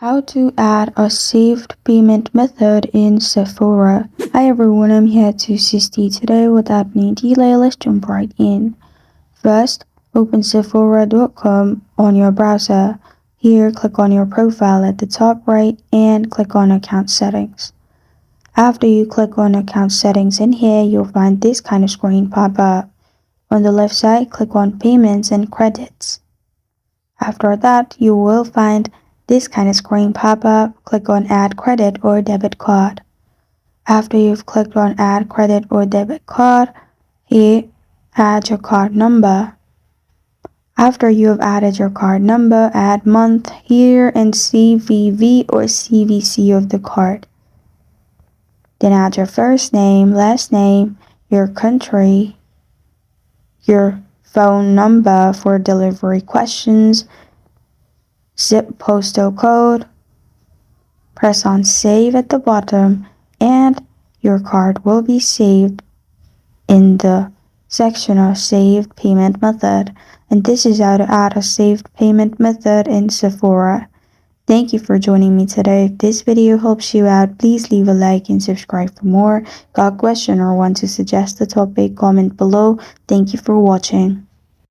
How to add a saved payment method in Sephora. Hi everyone, I'm here to assist you today. Without any delay, let's jump right in. First, open Sephora.com on your browser. Here, click on your profile at the top right and click on account settings. After you click on account settings in here, you'll find this kind of screen pop up. On the left side, click on payments and credits. After that, you will find this kind of screen pop up. Click on add credit or debit card. After you've clicked on add credit or debit card, here add your card number. After you have added your card number, add month, year, and CVV or CVC of the card. Then add your first name, last name, your country, your phone number for delivery questions, zip postal code, press on save at the bottom, and your card will be saved in the section of saved payment method. And this is how to add a saved payment method in Sephora. Thank you for joining me today. If this video helps you out, please leave a like and subscribe for more. Got a question or want to suggest a topic, comment below. Thank you for watching.